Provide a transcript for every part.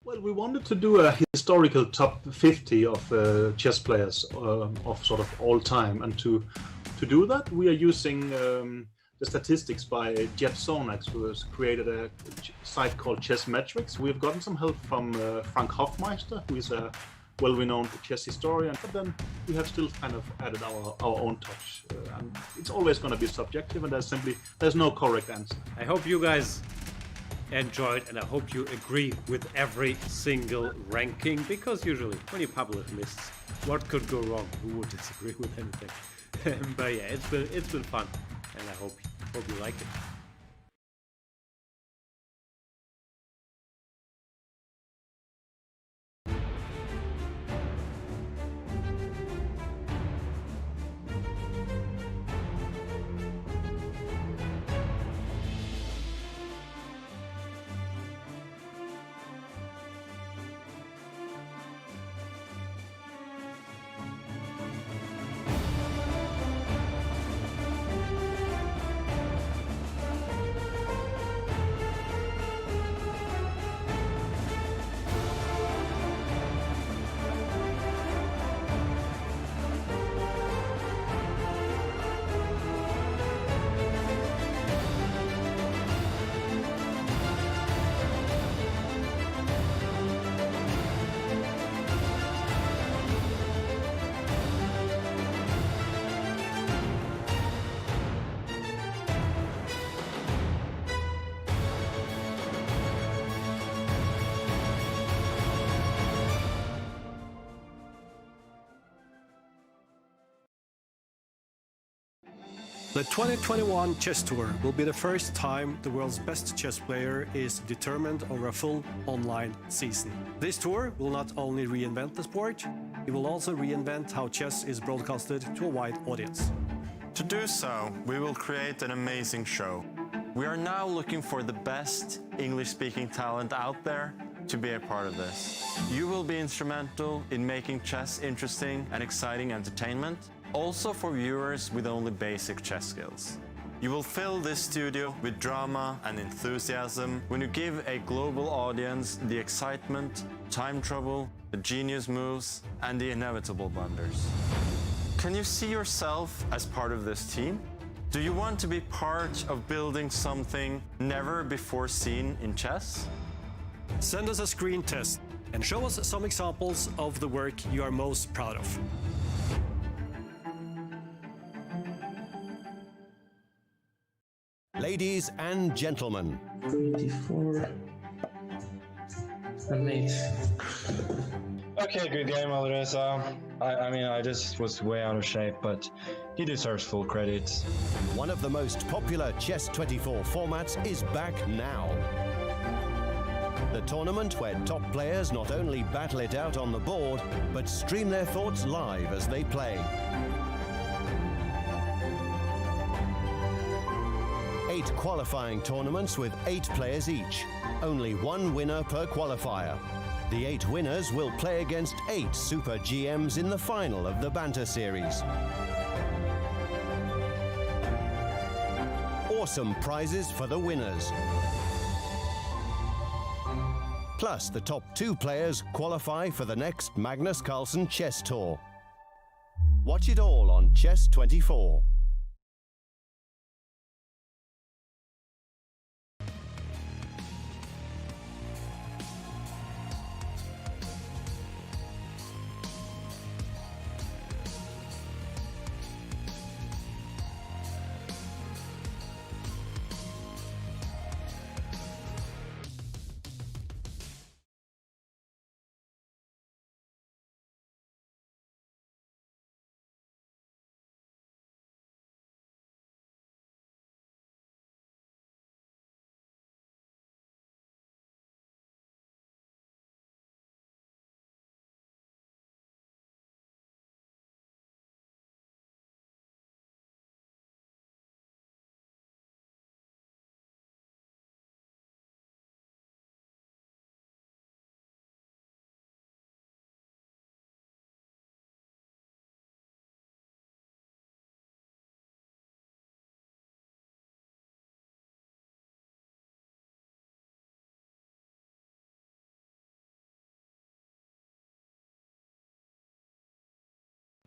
Well, we wanted to do a historical top 50 of chess players of sort of all time, and to do that, we are using the statistics by Jeff Sonax, who has created a site called Chess Metrics. We've gotten some help from Frank Hofmeister, who is a well-renowned chess historian, but then we have still kind of added our own touch. And it's always going to be subjective, and there's no correct answer. I hope you guys enjoyed, and I hope you agree with every single ranking, because usually when you publish lists, what could go wrong? Who would disagree with anything? But yeah, it's been fun, and I hope you like it. The 2021 Chess Tour will be the first time the world's best chess player is determined over a full online season. This tour will not only reinvent the sport, it will also reinvent how chess is broadcasted to a wide audience. To do so, we will create an amazing show. We are now looking for the best English-speaking talent out there to be a part of this. You will be instrumental in making chess interesting and exciting entertainment, also for viewers with only basic chess skills. You will fill this studio with drama and enthusiasm when you give a global audience the excitement, time trouble, the genius moves, and the inevitable blunders. Can you see yourself as part of this team? Do you want to be part of building something never before seen in chess? Send us a screen test and show us some examples of the work you are most proud of. Ladies and gentlemen. 24 and 8. Okay, good game, Alireza. I mean, I just was way out of shape, but he deserves full credit. One of the most popular Chess24 formats is back now. The tournament where top players not only battle it out on the board, but stream their thoughts live as they play. 8 qualifying tournaments with 8 players each. Only 1 winner per qualifier. The 8 winners will play against 8 Super GMs in the final of the Banter Series. Awesome prizes for the winners. Plus, the top 2 players qualify for the next Magnus Carlsen Chess Tour. Watch it all on Chess24.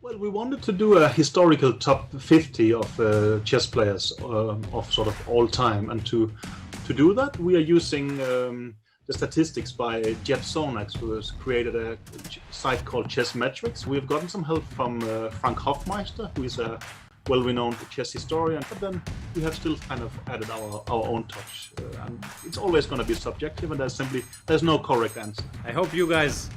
Well, we wanted to do a historical top 50 of chess players of sort of all time, and to do that, we are using the statistics by Jeff Sonax, who has created a site called Chess Metrics. We have gotten some help from Frank Hoffmeister, who is a well-renowned chess historian, but then we have still kind of added our own touch. And it's always going to be subjective, and there's no correct answer. I hope you guys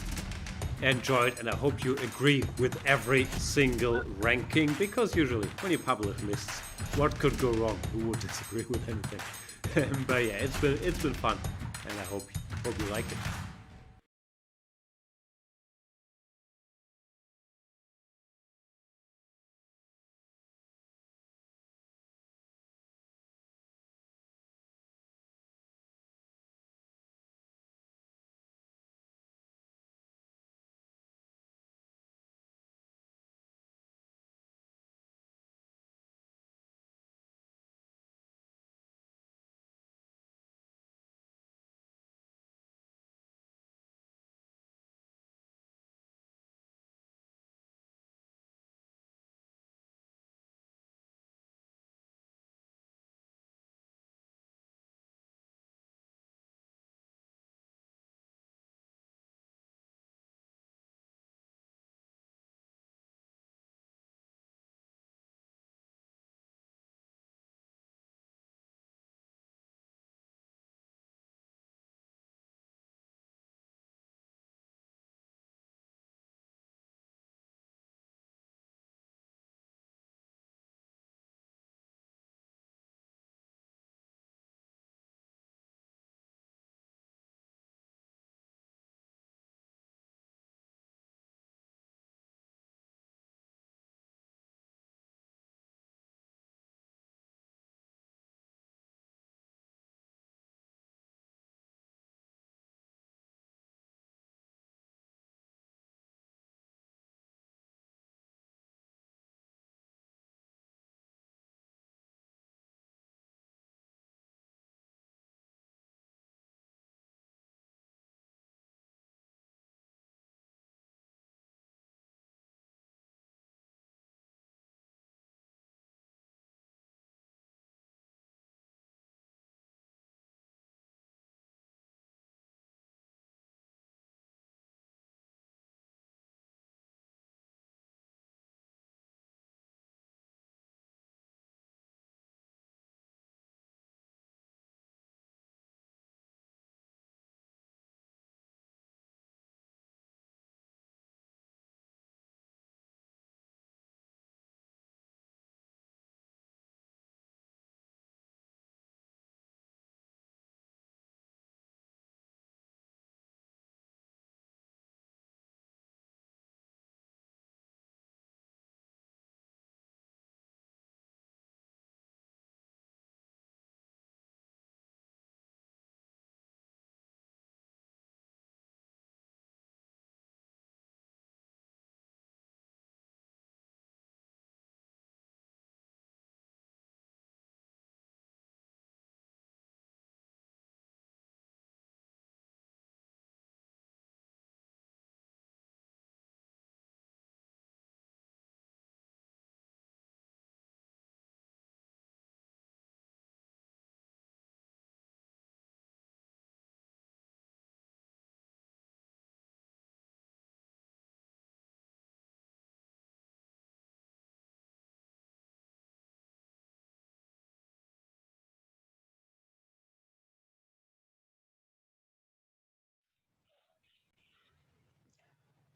enjoyed, and I hope you agree with every single ranking, because usually when you publish lists, what could go wrong? Who would disagree with anything? But yeah, it's been fun, and I hope you like it.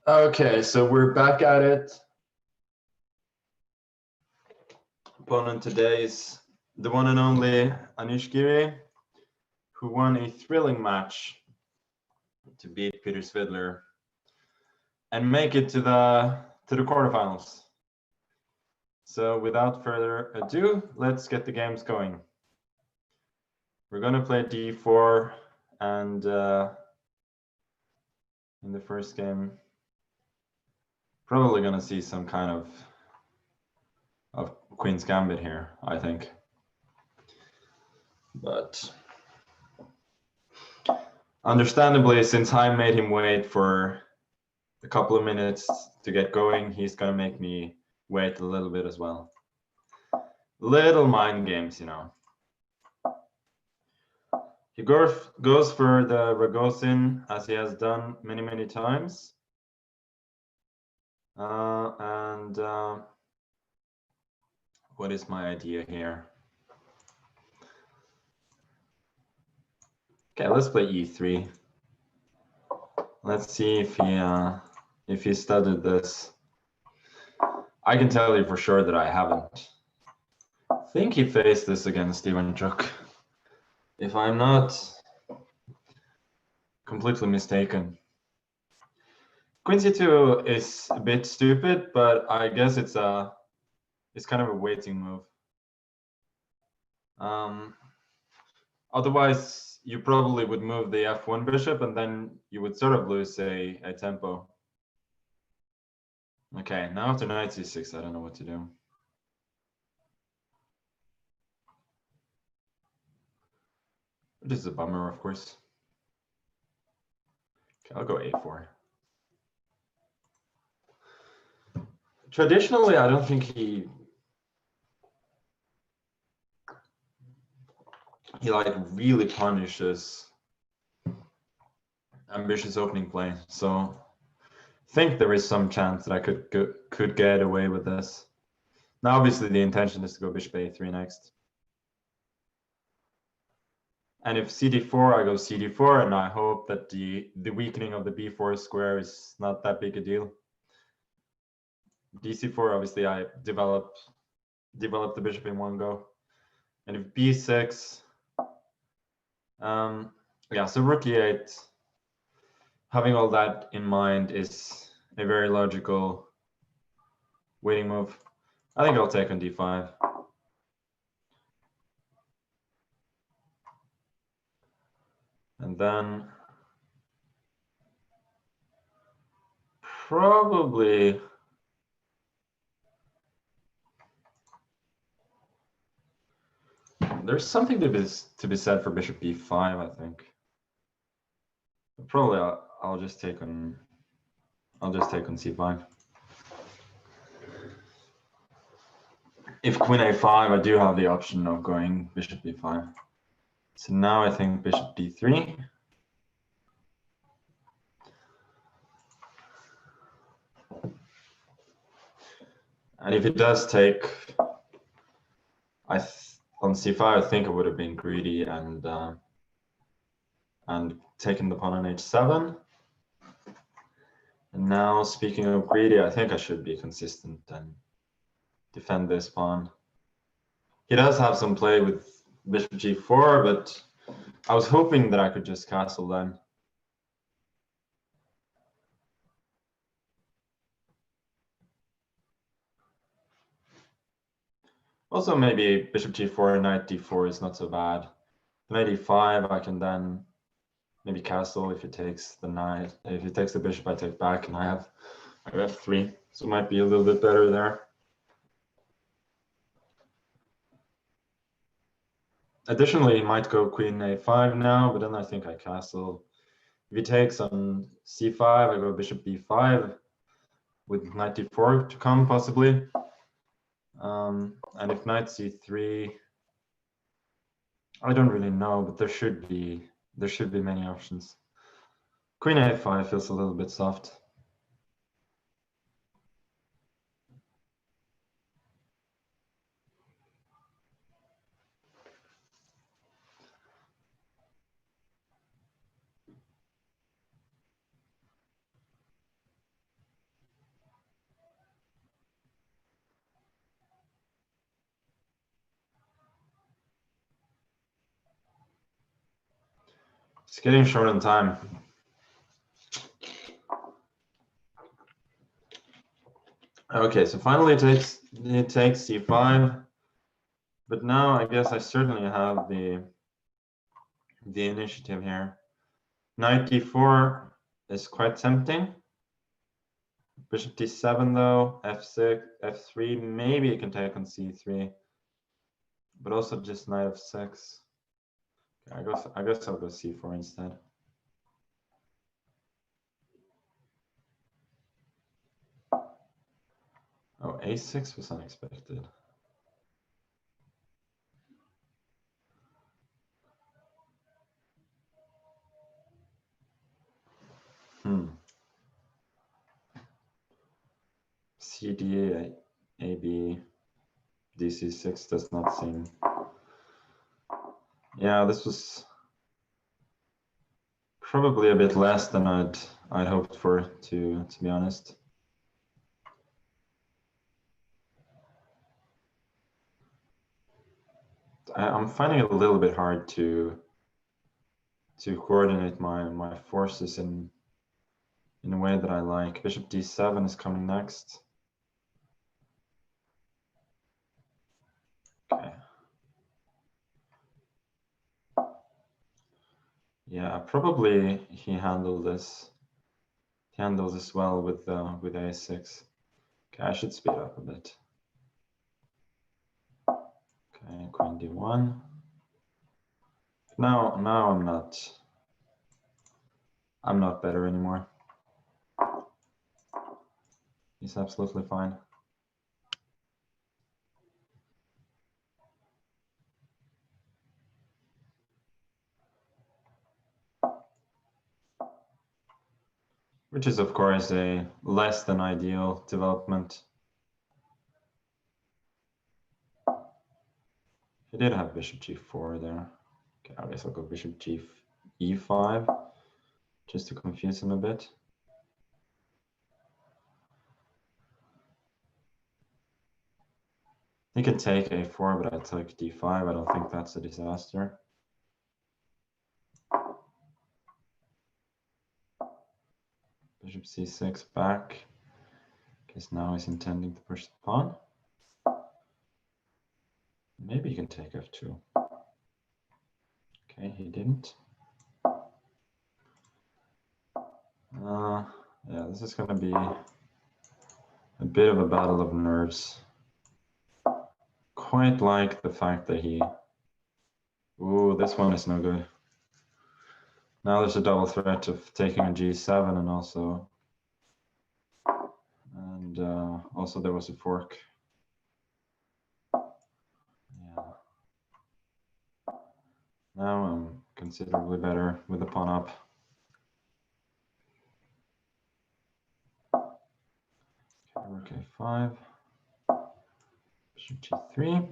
Okay, so we're back at it. Opponent today is the one and only Anish Giri, who won a thrilling match to beat Peter Svidler and make it to the quarterfinals. So without further ado, let's get the games going. We're going to play d4, and in the first game, probably going to see some kind of Queen's Gambit here, I think. But understandably, since I made him wait for a couple of minutes to get going, he's gonna make me wait a little bit as well. Little mind games, you know. He goes for the Ragozin, as he has done many, many times. What is my idea here? Okay, let's play e3. Let's see if he studied this. I can tell you for sure that I haven't. I think he faced this against Ivanchuk, if I'm not completely mistaken. Queen c2 is a bit stupid, but I guess it's kind of a waiting move. Otherwise, you probably would move the f1 bishop, and then you would sort of lose a tempo. Okay, now after knight c6, I don't know what to do. This is a bummer, of course. Okay, I'll go a4. Traditionally, I don't think he like really punishes ambitious opening play. So I think there is some chance that I could get away with this. Now, obviously, the intention is to go bishop a3 next. And if cd4, I go cd4, and I hope that the weakening of the b4 square is not that big a deal. dc4, obviously, I develop the bishop in one go. And if b6, yeah, so rook e8, having all that in mind is a very logical waiting move. I think I'll take on d5. And then probably there's something to be said for bishop b5, I think. Probably I'll just take on c5. If queen a5, I do have the option of going bishop b5. So now I think bishop d3. And if it does take, on c5, I think I would have been greedy and taken the pawn on h7. And now, speaking of greedy, I think I should be consistent and defend this pawn. He does have some play with bishop g4, but I was hoping that I could just castle then. Also, maybe bishop g4 and knight d4 is not so bad. Knight e5, I can then maybe castle if it takes the knight. If it takes the bishop, I take back, and I have f3, so it might be a little bit better there. Additionally, he might go queen a5 now, but then I think I castle. If he takes on c5, I go bishop b5 with knight d4 to come, possibly. And if knight c3, I don't really know, but there should be many options. Queen a5 feels a little bit soft. It's getting short on time. Okay, so finally it takes c5, but now I guess I certainly have the initiative here. Knight d4 is quite tempting. Bishop d7 though, f6, f3, maybe it can take on c3, but also just knight f6. I guess I'll go c4 instead. Oh, a6 was unexpected. CD, AB, DC6 does not seem. Yeah, this was probably a bit less than I'd hoped for, to be honest. I'm finding it a little bit hard to coordinate my forces in a way that I like. Bishop d7 is coming next. Okay. Yeah, probably he handled this. He handles this well with a6. Okay, I should speed up a bit. Okay, queen d1. Now I'm not better anymore. He's absolutely fine. Which is, of course, a less than ideal development. He did have bishop g4 there. Okay, I guess I'll go bishop e5, just to confuse him a bit. He could take a4, but I took d5. I don't think that's a disaster. Bishop c6 back. Guess now he's intending to push the pawn. Maybe he can take f2. Okay, he didn't. Yeah, this is going to be a bit of a battle of nerves. Quite like the fact that he... Ooh, this one is no good. Now there's a double threat of taking a g7 and also... And also there was a fork. Yeah. Now I'm considerably better with the pawn up. Okay, rook a5. Bishop g3.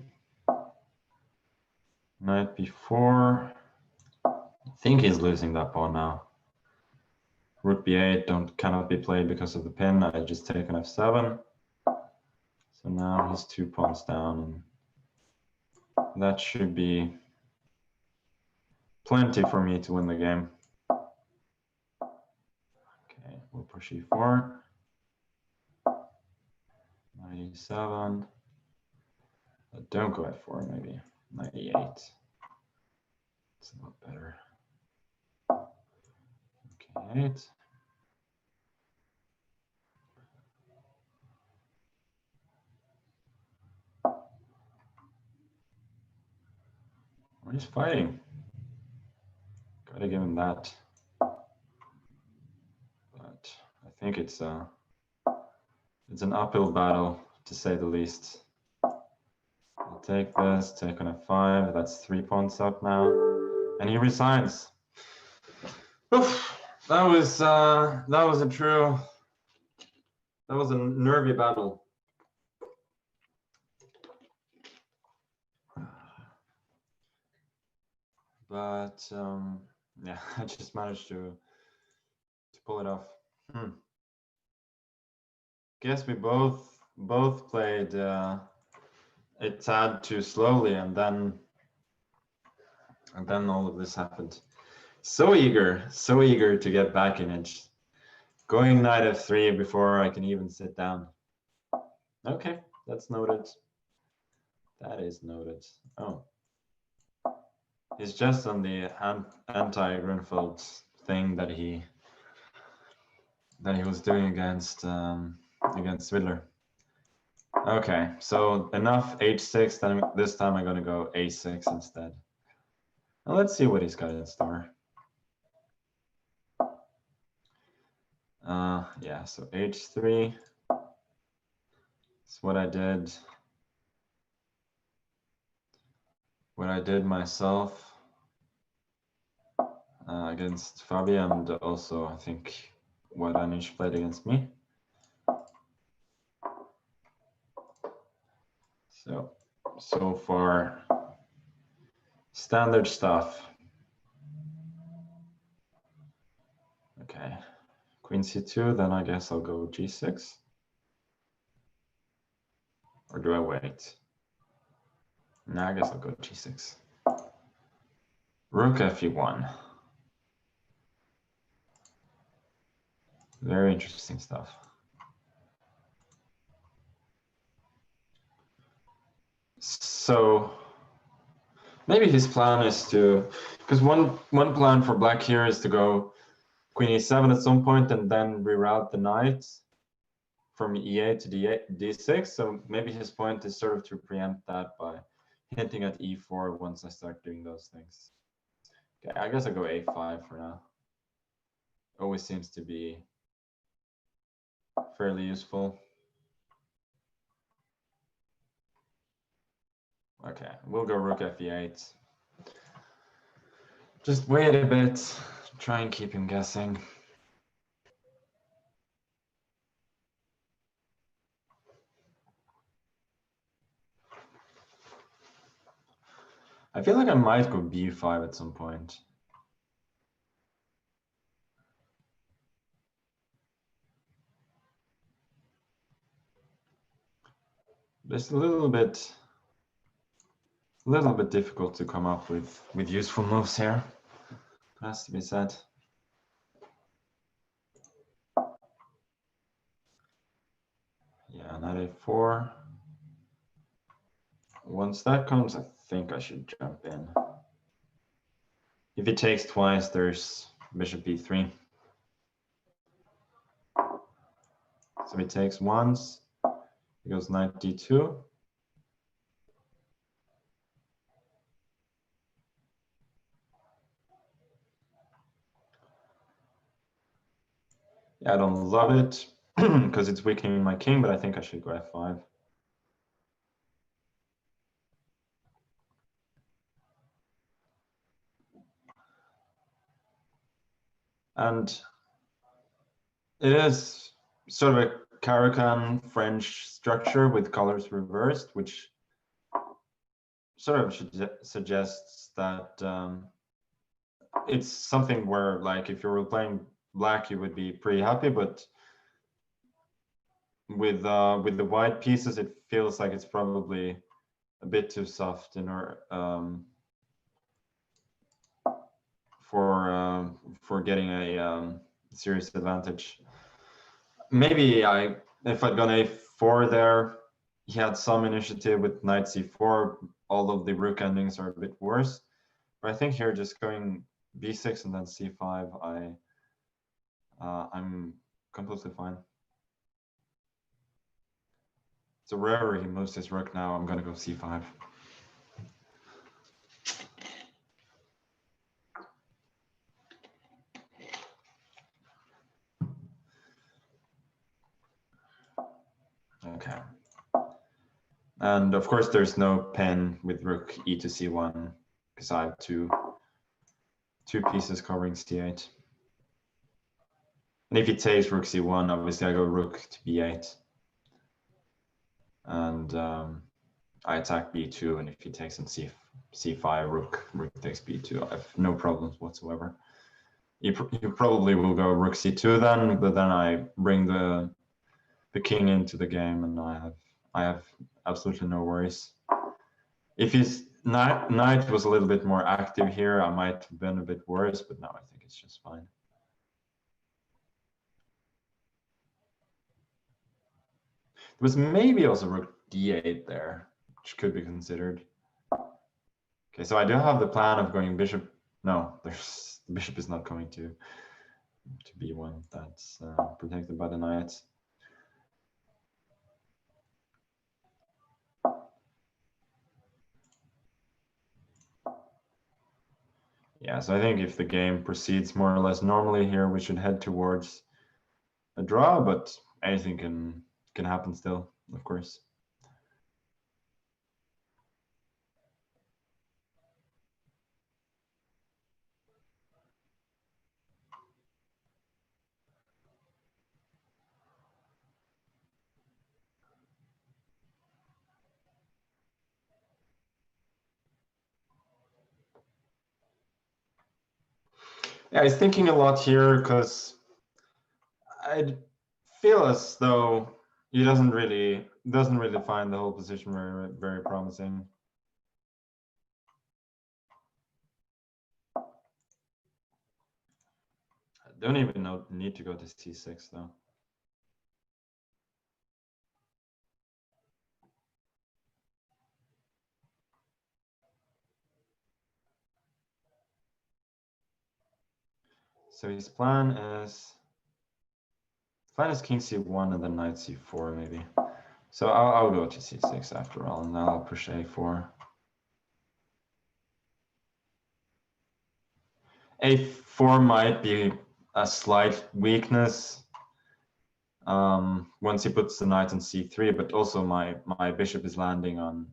Knight b4. I think he's losing that pawn now. Rook b8 cannot be played because of the pin. I just take an f7. So now he's 2 pawns down, and that should be plenty for me to win the game. Okay, we'll push e4. Knight e7. Don't go f4, maybe. Knight e8. It's a lot better. Okay, 8. He's fighting. Gotta give him that. But I think it's an uphill battle, to say the least. I'll take this, take on f5. That's 3 pawns up now, and he resigns. Oof, that was a nervy battle. But yeah, I just managed to pull it off. Guess we both played a tad too slowly, and then all of this happened. So eager to get back in it. Going knight f3 before I can even sit down. Okay, that's noted. That is noted. Oh. He's just on the anti-Grunfeld thing that he was doing against Svidler. Okay, so enough h6. Then this time I'm gonna go a6 instead. Now let's see what he's got in store. Yeah, so h3. It's what I did. What I did myself against Fabi, and also I think what Anish played against me. So far, standard stuff. Okay, Queen C2, then I guess I'll go G6. Or do I wait? No, I guess I'll go G6. Rook Fe1. Very interesting stuff. So maybe his plan is to, because one plan for black here is to go Queen E7 at some point and then reroute the knight from E8 to D6. So maybe his point is sort of to preempt that by hinting at E4 once I start doing those things. Okay, I guess I'll go A5 for now. Always seems to be fairly useful. Okay, we'll go Rook Fe8. Just wait a bit, try and keep him guessing. I feel like I might go B5 at some point. But it's a little bit difficult to come up with useful moves here. It has to be said. Yeah, knight A4. Once that comes, I think I should jump in. If he takes twice, there's bishop B3. So he takes once, he goes knight D2. Yeah, I don't love it because it's weakening my king, but I think I should go F5. And it is sort of a Caracan French structure with colors reversed, which sort of suggests that it's something where, like, if you were playing black, you would be pretty happy, but with the white pieces, it feels like it's probably a bit too soft in order for getting a serious advantage. Maybe if I'd gone A4 there, he had some initiative with knight C4. All of the rook endings are a bit worse, but I think here just going B6 and then C5, I'm completely fine. So wherever he moves his rook now, I'm going to go C5. Okay. And of course, there's no pen with rook E to C1 because I have two pieces covering C8. And if he takes rook C1, obviously I go rook to B8. And I attack B2, and if he takes on C5, rook takes B2. I have no problems whatsoever. You probably will go rook C2 then, but then I bring the king into the game, and I have absolutely no worries. If his knight was a little bit more active here, I might have been a bit worse, but no, I think it's just fine. There was maybe also rook D8 there, which could be considered. Okay, so I do have the plan of going bishop. No, the bishop is not coming to B1. That's protected by the knight. Yeah, so I think if the game proceeds more or less normally here, we should head towards a draw, but anything can happen still. of course. Yeah, he's thinking a lot here because I feel as though he doesn't really find the whole position very promising. I don't even need to go to c6 though. So his plan is king c1 and then knight c4 maybe. So I'll go to c6 after all, and now I'll push a4. a4 might be a slight weakness once he puts the knight on c3, but also my bishop is landing on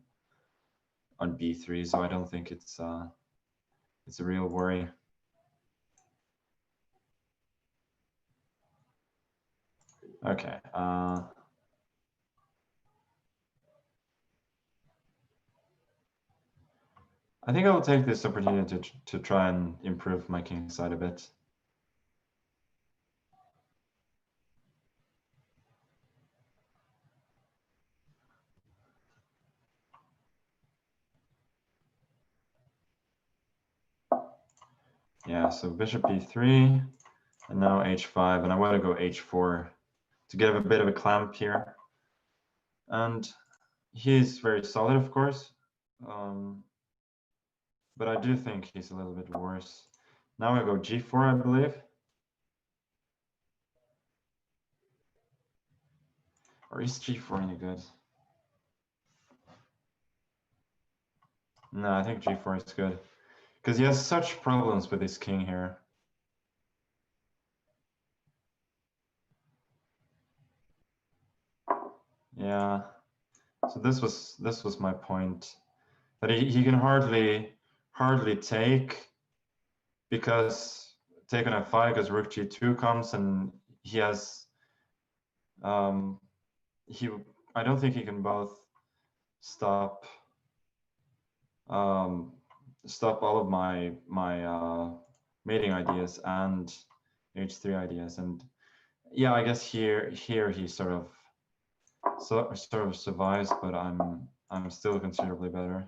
b3, so I don't think it's a real worry. Okay. I think I will take this opportunity to try and improve my king side a bit. Yeah, so bishop b3, and now h5, and I want to go h4 to get a bit of a clamp here. And he's very solid, of course, but I do think he's a little bit worse. Now I go g4, I believe. Or is g4 any good? No, I think g4 is good. Because he has such problems with his king here. Yeah. So this was my point. That he can hardly take, because take on f5 because rook g2 comes, and he has I don't think he can both stop all of my mating ideas and h3 ideas. And yeah, I guess here he sort of survives, but I'm still considerably better.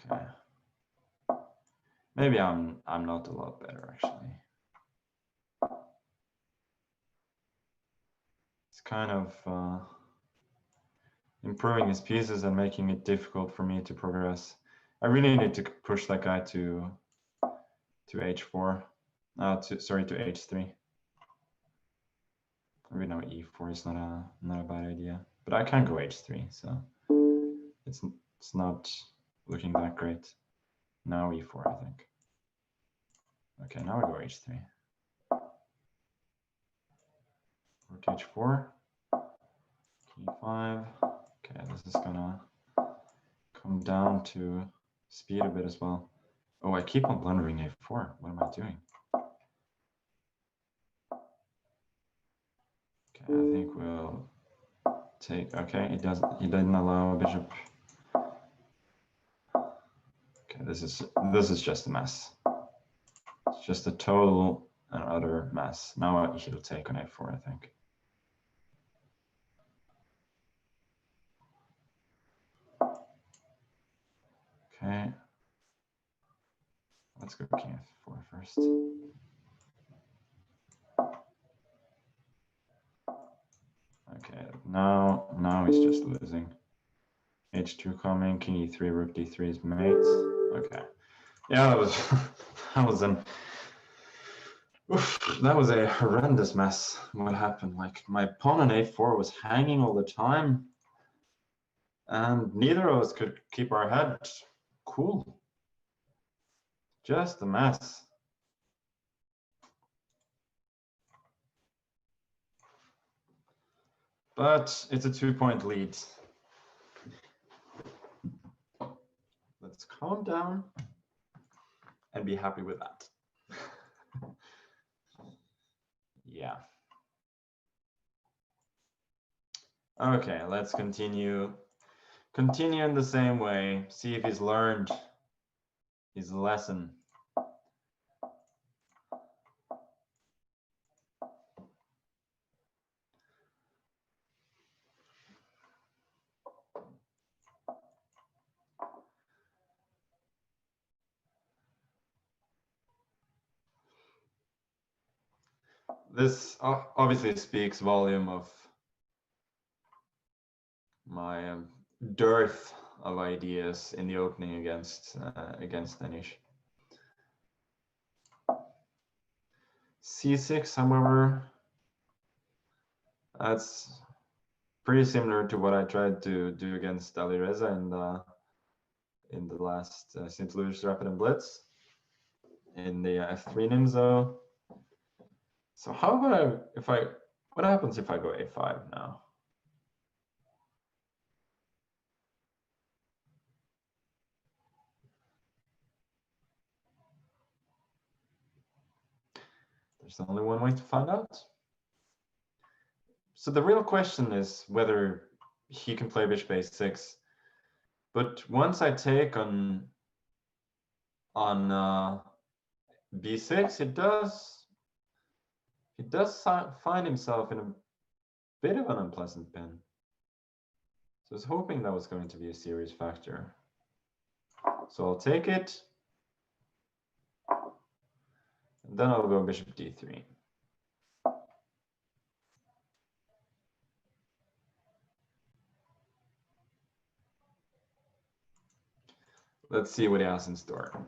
Okay. Maybe I'm not a lot better actually. It's kind of improving his pieces and making it difficult for me to progress. I really need to push that guy to h4. Sorry, to h3. Maybe no, e4 is not a bad idea, but I can go h3, so it's not looking that great. Now e4, I think. Okay, now I go h3. Rook h4, e5. Okay, this is gonna come down to speed a bit as well. Oh, I keep on blundering a4. What am I doing? Okay, I think we'll take. Okay, he didn't allow a bishop. Okay, this is just a mess. It's just a total and utter mess. Now he'll take on a4, I think. Okay. Let's go king f4 first. Okay, now he's just losing. h2 coming, king e3, rook d3 is mates. Okay. Yeah, that was a horrendous mess. What happened? Like, my pawn on a4 was hanging all the time, and neither of us could keep our head cool. Just a mess. But it's a 2-point lead. Let's calm down and be happy with that. Yeah. Okay, let's continue. Continue in the same way. See if he's learned his lesson. This obviously speaks volume of my dearth of ideas in the opening against Anish. C6, however, that's pretty similar to what I tried to do against Alireza in the last St. Louis Rapid and Blitz in the F3 Nimzo. So how about what happens if I go A5 now? There's only one way to find out. So the real question is whether he can play bishop a6. But once I take on b6, he does find himself in a bit of an unpleasant pin. So I was hoping that was going to be a serious factor. So I'll take it. And then I'll go bishop d3. Let's see what he has in store.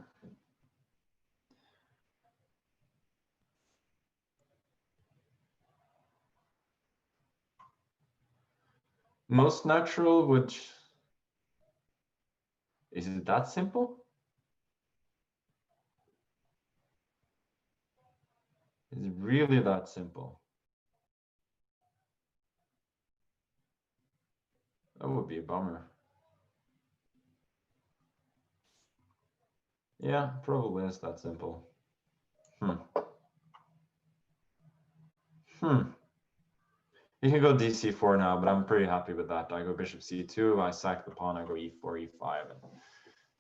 Most natural would... Is it that simple? Is it really that simple? That would be a bummer. Yeah, probably is that simple. You can go dc4 now, but I'm pretty happy with that. I go bishop c2, I sack the pawn, I go e4, e5, and at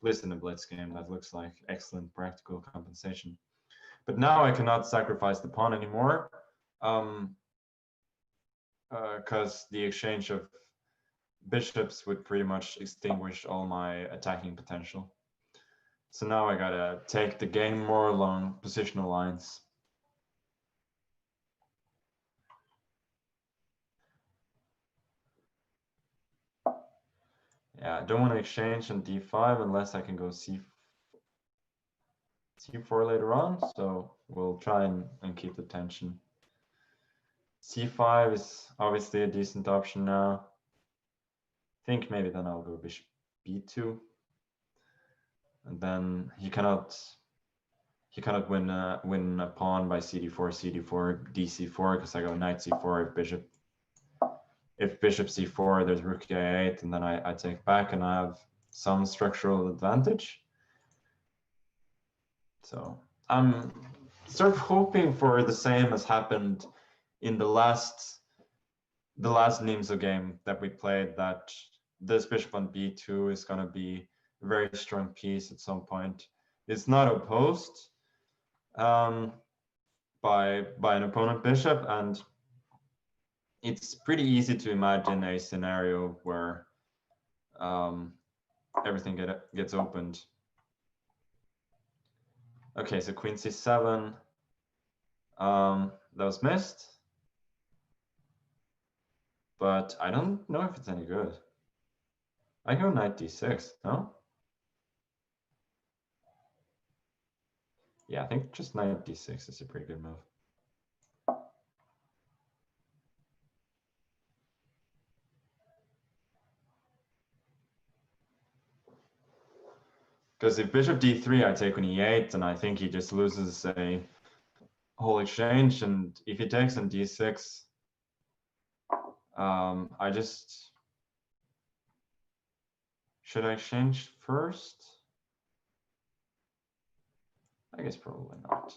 least in the blitz game, that looks like excellent practical compensation. But now I cannot sacrifice the pawn anymore, because the exchange of bishops would pretty much extinguish all my attacking potential. So now I gotta take the game more along positional lines. Yeah, I don't want to exchange on d5 unless I can go c4 later on, so we'll try and keep the tension. c5 is obviously a decent option now. I think maybe then I'll go bishop b2. And then he cannot win a pawn by cd4, dc4, because I go knight c4 if bishop c4, there's rook a8, and then I take back and I have some structural advantage. So I'm sort of hoping for the same as happened in the last Nimzo game that we played, that this bishop on b2 is going to be a very strong piece at some point. It's not opposed by an opponent bishop, and it's pretty easy to imagine a scenario where everything gets opened. Okay, so queen c7, that was missed, but I don't know if it's any good. I go knight d6, no? Yeah, I think just knight d6 is a pretty good move. Because if bishop d3, I take on e8, and I think he just loses a whole exchange. And if he takes on d6, I just... Should I exchange first? I guess probably not.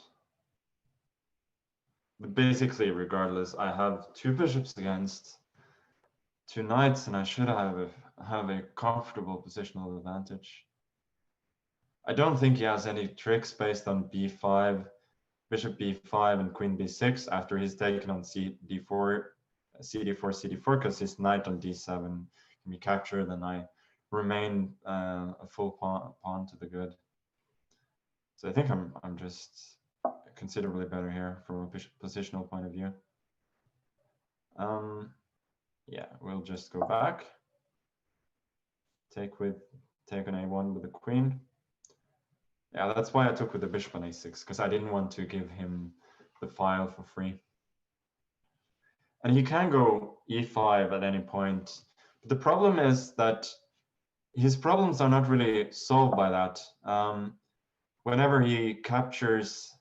But basically, regardless, I have 2 bishops against 2 knights, and I should have a comfortable positional advantage. I don't think he has any tricks based on b5, bishop b5, and queen b6 after he's taken on d4, cd4, because his knight on d7 can be captured, and I remain a full pawn to the good. So I think I'm just considerably better here from a positional point of view. Yeah, we'll just go back. Take on a1 with the queen. Yeah, that's why I took with the bishop on a6, because I didn't want to give him the file for free. And he can go e5 at any point. But the problem is that his problems are not really solved by that. Whenever he captures,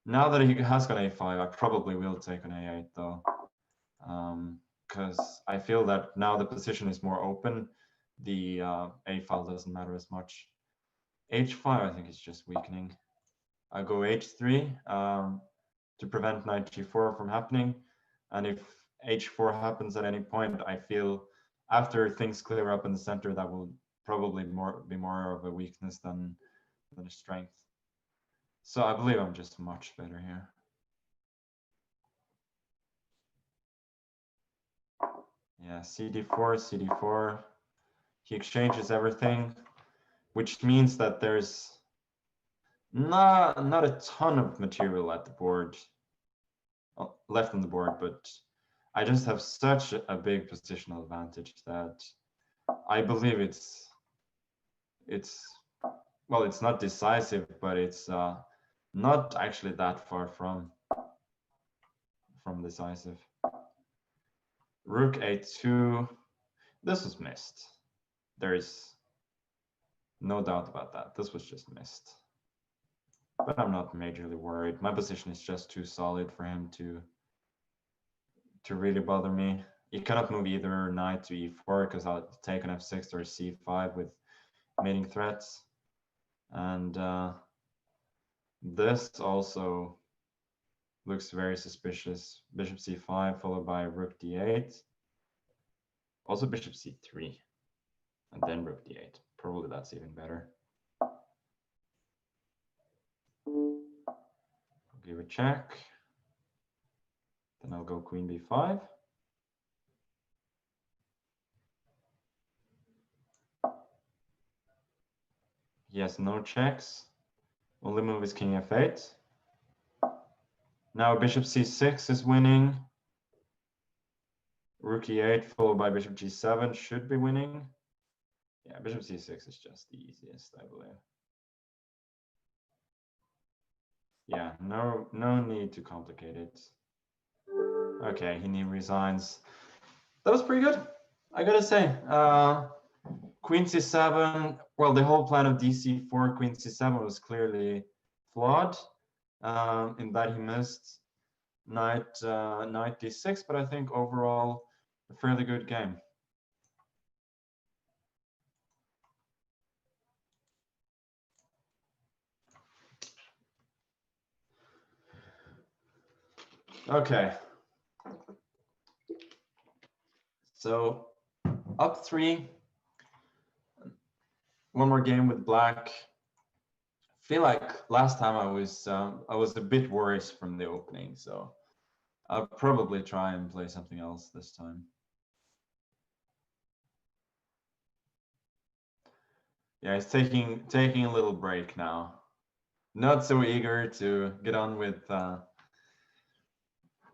now that he has got a5, I probably will take on a8 though, because I feel that now the position is more open. The a file doesn't matter as much. h5, I think, is just weakening. I go h3 to prevent knight g4 from happening, and if h4 happens at any point, I feel after things clear up in the center, that will probably be more of a weakness than a strength. So I believe I'm just much better here. Yeah, cd4. He exchanges everything, which means that there's not a ton of material at the board, left on the board, but I just have such a big positional advantage that I believe it's well, it's not decisive, but it's not actually that far from decisive. Rook a2. This was missed. There is no doubt about that. This was just missed. But I'm not majorly worried. My position is just too solid for him to really bother me. He cannot move either knight to e4 because I'll take an f6 or c5 with mating threats. And this also looks very suspicious. Bishop c5 followed by rook d8. Also bishop c3 and then rook d8. Probably that's even better. I'll give a check. Then I'll go queen b5. He has no checks. Only move is king f8. Now bishop c6 is winning. Rook e8 followed by bishop g7 should be winning. Yeah, bishop c6 is just the easiest, I believe. Yeah, no need to complicate it. Okay, he resigns. That was pretty good, I gotta say. Queen c7, well, the whole plan of dc4, queen c7 was clearly flawed in that he missed knight d6, but I think overall a fairly good game. Okay. So up 3. One more game with black. I feel like last time I was a bit worse from the opening, so I'll probably try and play something else this time. Yeah, he's taking a little break now. Not so eager to get on with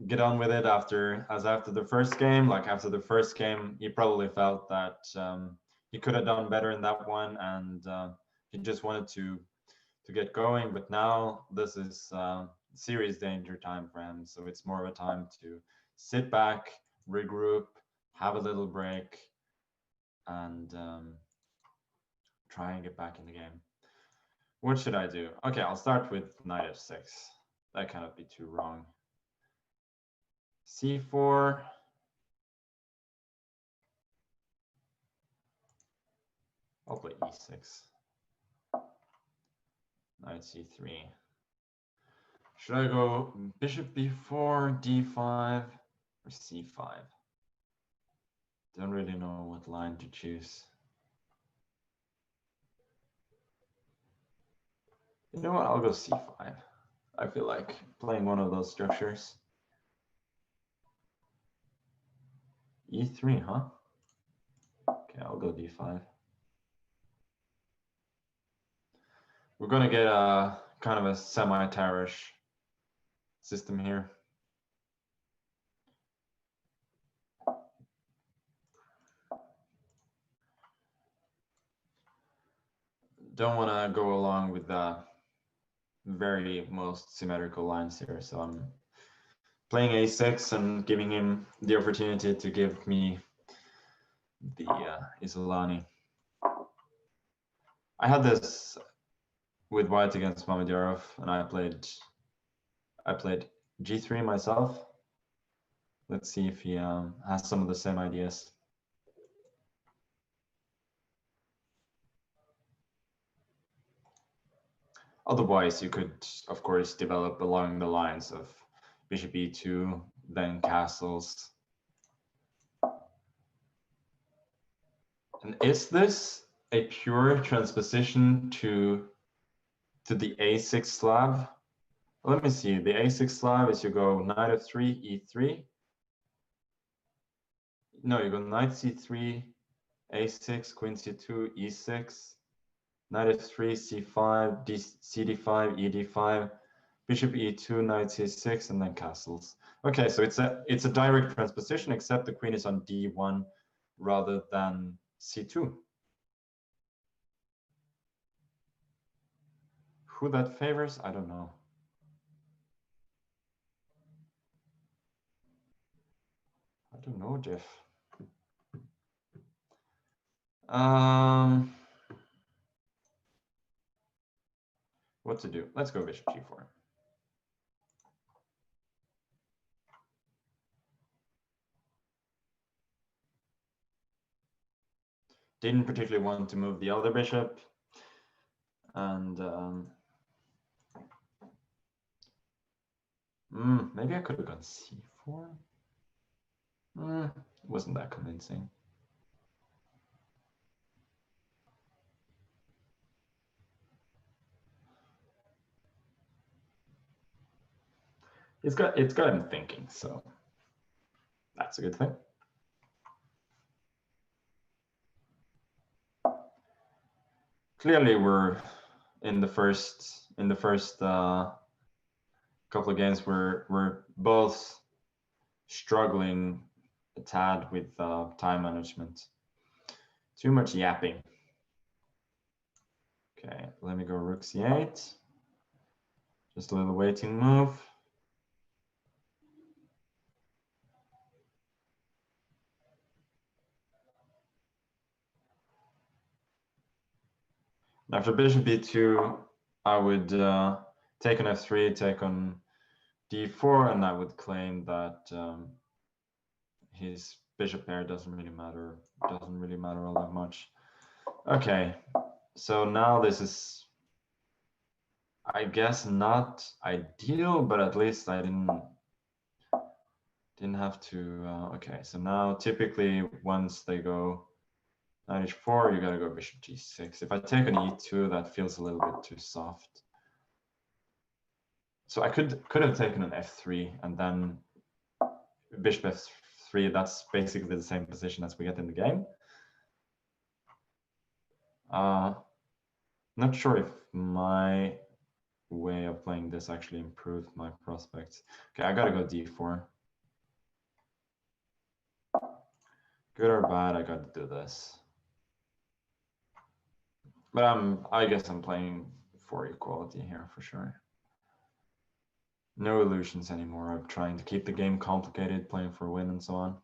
it after the first game. Like after the first game, he probably felt that he could have done better in that one, and he just wanted to get going. But now this is serious danger time for him, so it's more of a time to sit back, regroup, have a little break, and try and get back in the game. What should I do? Okay, I'll start with knight f6. That cannot be too wrong. c4. I'll play e6. Knight c3. Should I go bishop b4, d5, or c5? Don't really know what line to choose. You know what? I'll go c5. I feel like playing one of those structures. e3, huh? Okay, I'll go d5. We're going to get a kind of a semi-tarish system here. Don't want to go along with the very most symmetrical lines here, so I'm playing a6 and giving him the opportunity to give me the Isolani. I had this with white against Mamedyarov, and I played g3 myself. Let's see if he has some of the same ideas. Otherwise, you could, of course, develop along the lines of bishop e2, then castles. And is this a pure transposition to the a6 Slav? Let me see. The a6 Slav is you go knight f3, e3. No, you go knight c3, a6, queen c2, e6, knight f3, c5, cd5, ed5, bishop e2, knight c6, and then castles. Okay, so it's a direct transposition, except the queen is on d1 rather than c2. Who that favors, I don't know. I don't know, Jeff. What to do? Let's go bishop g4. Didn't particularly want to move the other bishop, and maybe I could have gone c4. Wasn't that convincing. It's got him thinking, so that's a good thing. Clearly, we're in the first couple of games we're both struggling a tad with time management. Too much yapping. Okay, let me go rook c8. Just a little waiting move. After bishop b2, I would take on f3, take on d4, and I would claim that his bishop pair doesn't really matter all that much. Okay, so now this is, I guess, not ideal, but at least I didn't have to. Okay, so now typically once they go knight h4, you gotta go bishop g6. If I take an e2, that feels a little bit too soft. So I could have taken an f3 and then bishop f3. That's basically the same position as we get in the game. Not sure if my way of playing this actually improved my prospects. Okay, I gotta go d4. Good or bad, I gotta do this. But I guess I'm playing for equality here for sure. No illusions anymore of trying to keep the game complicated, playing for a win and so on.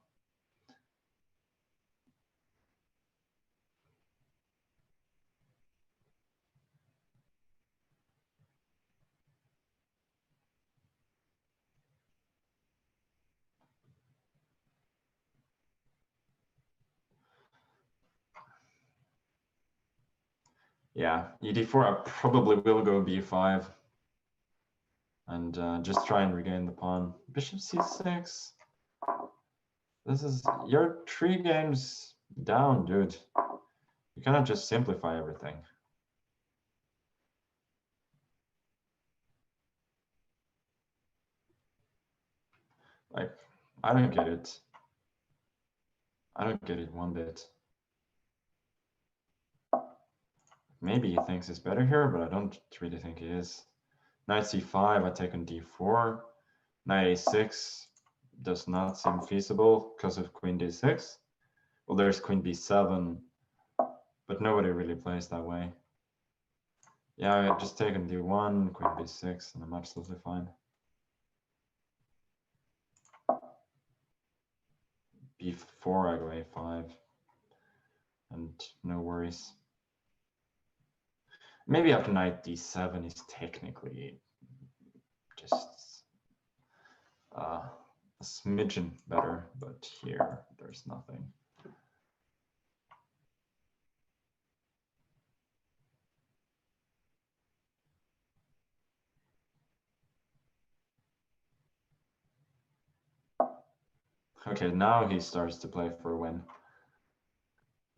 Yeah, ED4, I probably will go B5 and just try and regain the pawn. Bishop C6. This is, you're 3 games down, dude. You cannot just simplify everything. Like, I don't get it. I don't get it one bit. Maybe he thinks it's better here, but I don't really think he is. Knight c5, I take on d4. Knight a6 does not seem feasible because of queen d6. Well, there's queen b7, but nobody really plays that way. Yeah, I just take on d1, queen b6, and I'm absolutely fine. b4, I go a5, and no worries. Maybe after knight d7 is technically just a smidgen better, but here there's nothing. Okay, now he starts to play for a win.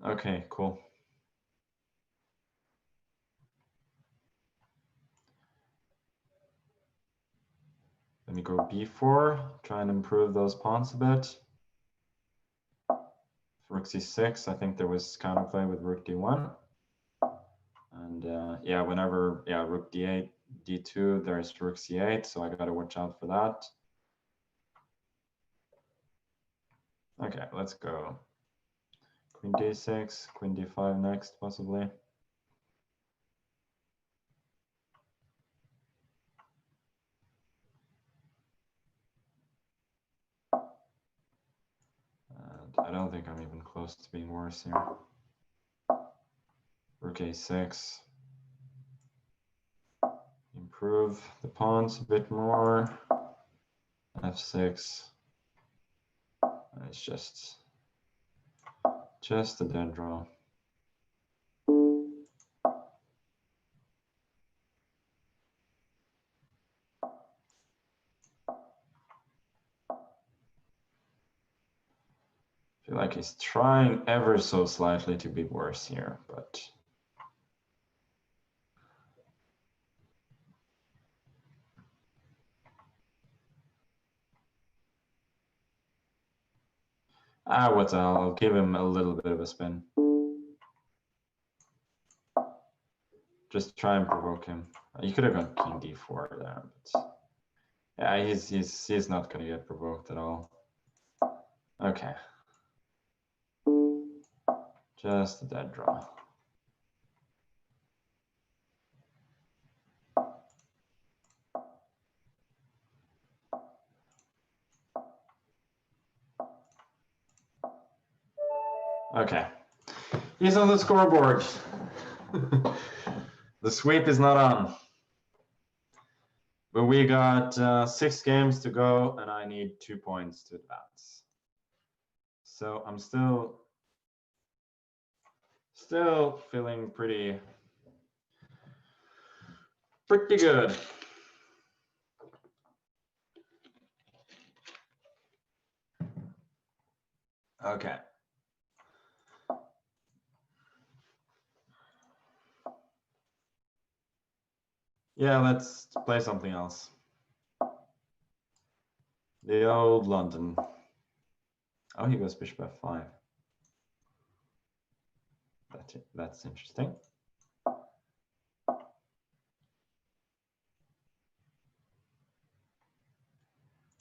Okay, cool. Let me go b4, try and improve those pawns a bit. Rook c6, I think there was counterplay with rook d1. And yeah, whenever, yeah, rook d8, d2, there's rook c8, so I gotta watch out for that. Okay, let's go. Queen d6, queen d5 next, possibly. And I don't think I'm even close to being worse here. Rook a6. Improve the pawns a bit more. f6. It's just a dead draw. I feel like he's trying ever so slightly to be worse here, but what the hell, I'll give him a little bit of a spin. Just try and provoke him. You could have gone king d4 there, but yeah, he's not gonna get provoked at all. Okay. Just a dead draw. Okay. He's on the scoreboard. The sweep is not on. But we got 6 games to go, and I need 2 points to advance. So I'm still feeling pretty good. Okay. Yeah, let's play something else. The old London. Oh, he goes bishop f5. That's interesting.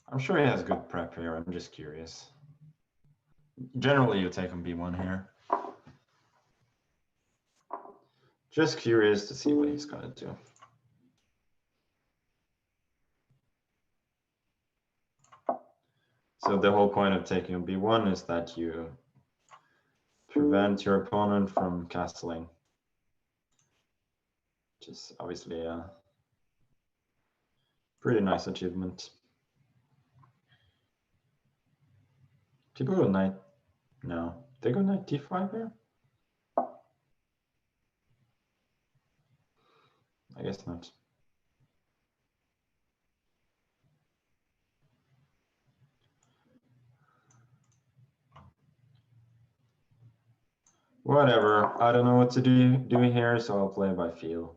I'm sure he has good prep here. I'm just curious. Generally, you take on b1 here. Just curious to see what he's gonna do. So the whole point of taking on b1 is that you prevent your opponent from castling, which is obviously a pretty nice achievement. People go knight, no, they go knight d5 here. I guess not. Whatever, I don't know what to do here, so I'll play by feel.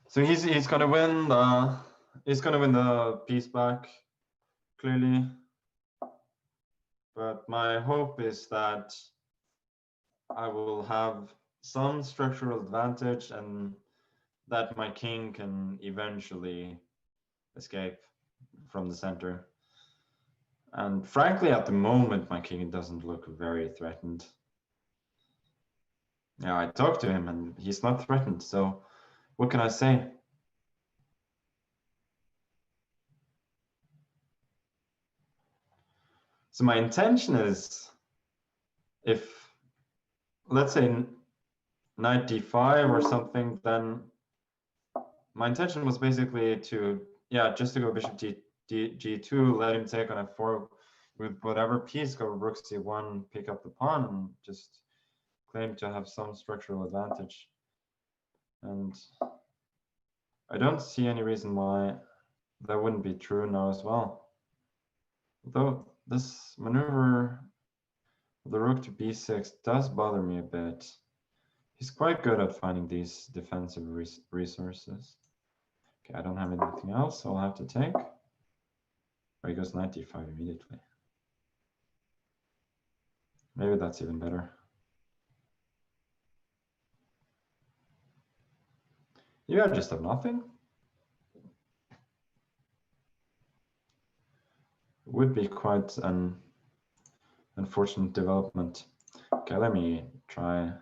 So he's gonna win the piece back, clearly. But my hope is that I will have some structural advantage and that my king can eventually escape from the center. And frankly, at the moment, my king doesn't look very threatened. Yeah, I talked to him and he's not threatened, so what can I say? So my intention is, if, let's say, knight d5 or something, then my intention was basically to, yeah, just to go bishop g2, let him take on f4 with whatever piece, go rook c1, pick up the pawn, and just claim to have some structural advantage. And I don't see any reason why that wouldn't be true now as well. Although this maneuver of the rook to b6 does bother me a bit. He's quite good at finding these defensive resources. Okay, I don't have anything else, so I'll have to take. Oh, he goes knight d5 immediately. Maybe that's even better. You just have nothing? Would be quite an unfortunate development. Okay, let me try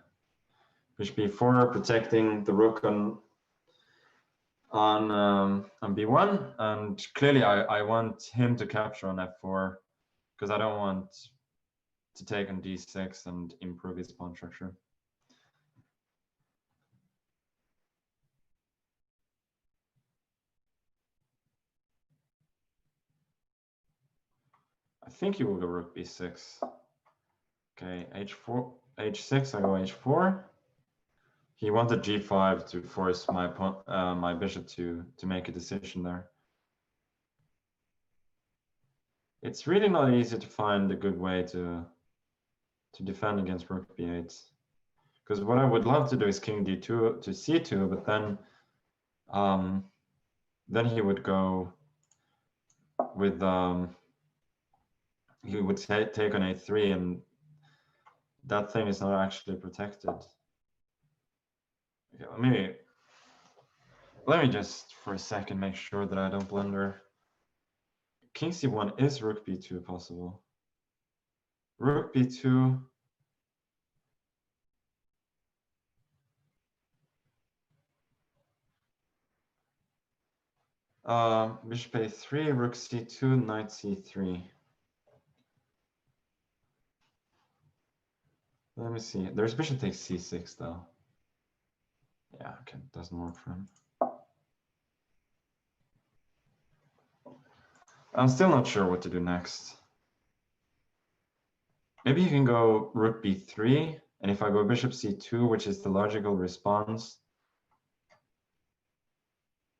bishop b4, protecting the rook on b1, and clearly I want him to capture on f4 because I don't want to take on d6 and improve his pawn structure. I think he will go rook b6. Okay, h4, h6, I go h4. He wanted g5 to force my my bishop to make a decision there. It's really not easy to find a good way to defend against rook b8. Because what I would love to do is king d2 to c2, but then he would go with he would take on a3, and that thing is not actually protected. Okay, let me just for a second make sure that I don't blunder. King c1 is rook b2 possible. Rook b2. Bishop a3, rook c2, knight c3. Let me see. There's bishop takes c6 though. Yeah, okay, doesn't work for him. I'm still not sure what to do next. Maybe you can go rook b3, and if I go bishop c2, which is the logical response,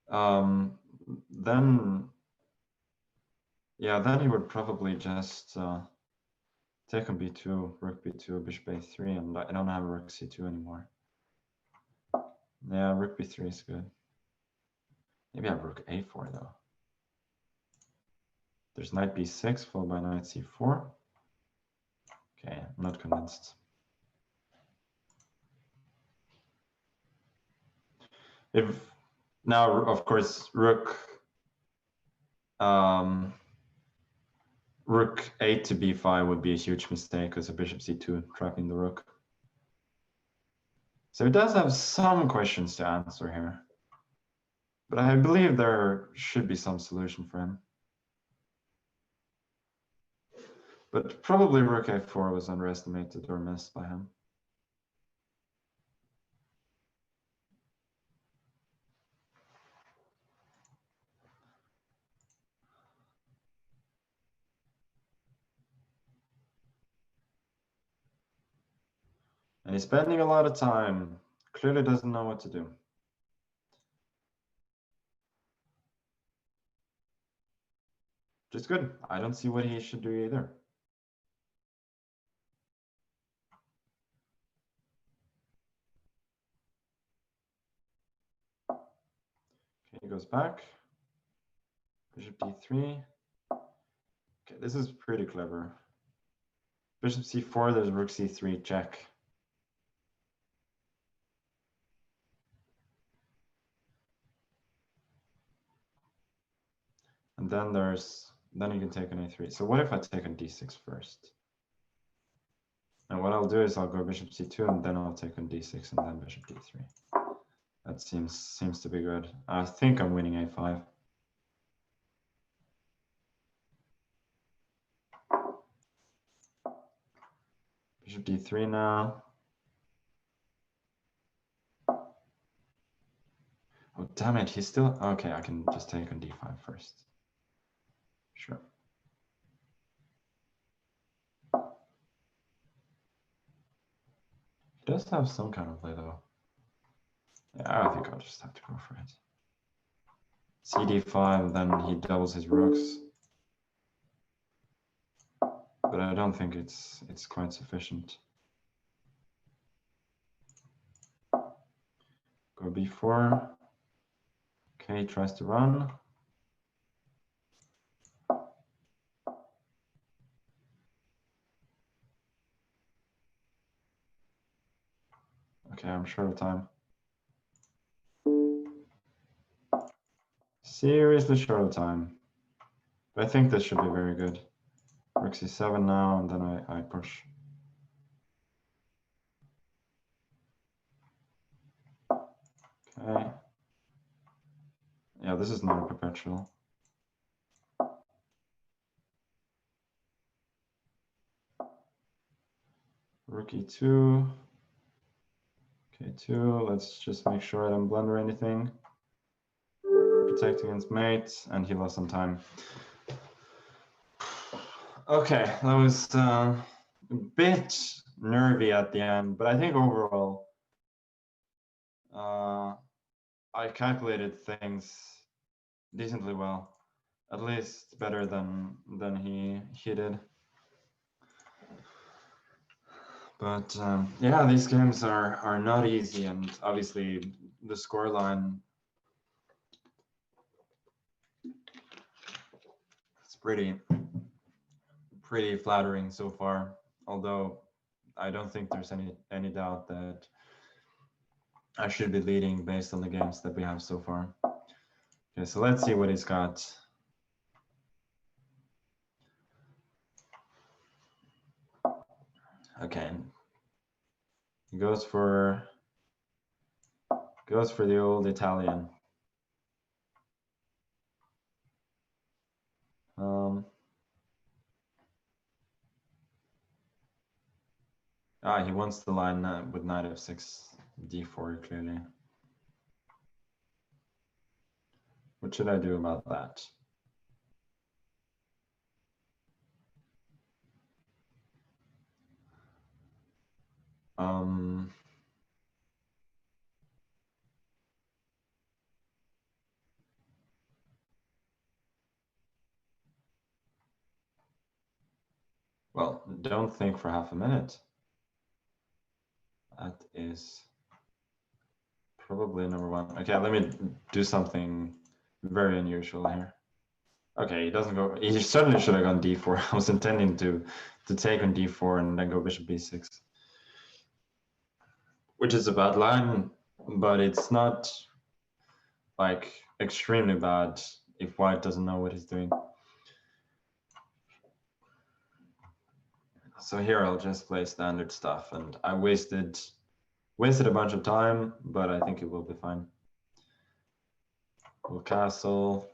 then he would probably just take on b2, rook b2, bishop a3, and I don't have rook c2 anymore. Yeah, rook b3 is good. Maybe I have rook a4 though. There's knight b6 followed by knight c4. Okay, I'm not convinced. If now, of course, rook rook 8 to b5 would be a huge mistake because of bishop c2 trapping the rook. So it does have some questions to answer here, but I believe there should be some solution for him. But probably rook a4 was underestimated or missed by him. he's spending a lot of time. Clearly doesn't know what to do. Which is good. I don't see what he should do either. Okay, he goes back. Bishop d3. Okay, this is pretty clever. Bishop c4, there's rook c3, check. And then you can take an a3. So what if I take on d6 first? And what I'll do is I'll go bishop c2 and then I'll take on d6 and then bishop d3. That seems to be good. I think I'm winning a5. Bishop d3 now. Oh, damn it, he's still... Okay, I can just take on d5 first. Sure. He does have some kind of play, though. Yeah, I think I'll just have to go for it. cd5, then he doubles his rooks. But I don't think it's quite sufficient. Go b4. Okay, he tries to run. Okay, I'm short of time. Seriously short of time. But I think this should be very good. Rook c7 now, and then I push. Okay. Yeah, this is not a perpetual. Rook e2. k2. Let's just make sure I don't blunder anything. Protect against mate, and he lost some time. Okay, that was a bit nervy at the end, but I think overall I calculated things decently well, at least better than he did. But yeah, these games are not easy, and obviously the scoreline is pretty flattering so far. Although I don't think there's any doubt that I should be leading based on the games that we have so far. Okay, so let's see what he's got. Okay, he goes for the old Italian. He wants the line with knight f6, d4 clearly. What should I do about that? Well, don't think for half a minute. That is probably number one. Okay, let me do something very unusual here. Okay, he doesn't go. He certainly should have gone d4. I was intending to take on d4 and then go bishop b6, which is a bad line, but it's not like extremely bad if white doesn't know what he's doing. So here I'll just play standard stuff, and I wasted a bunch of time, but I think it will be fine. We'll castle.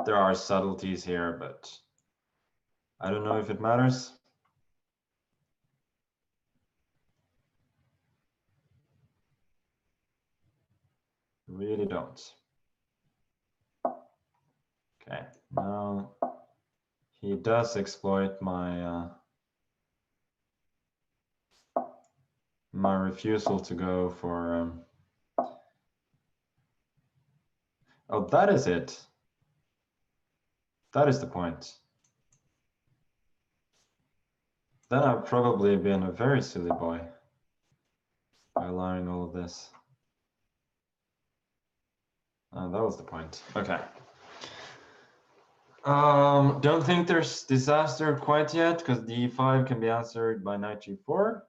There are subtleties here, but I don't know if it matters. Really don't. Okay, now he does exploit my my refusal to go for. Oh, that is it. That is the point. Then I've probably been a very silly boy by allowing all of this. That was the point. Okay. Don't think there's disaster quite yet, because the e5 can be answered by knight g4.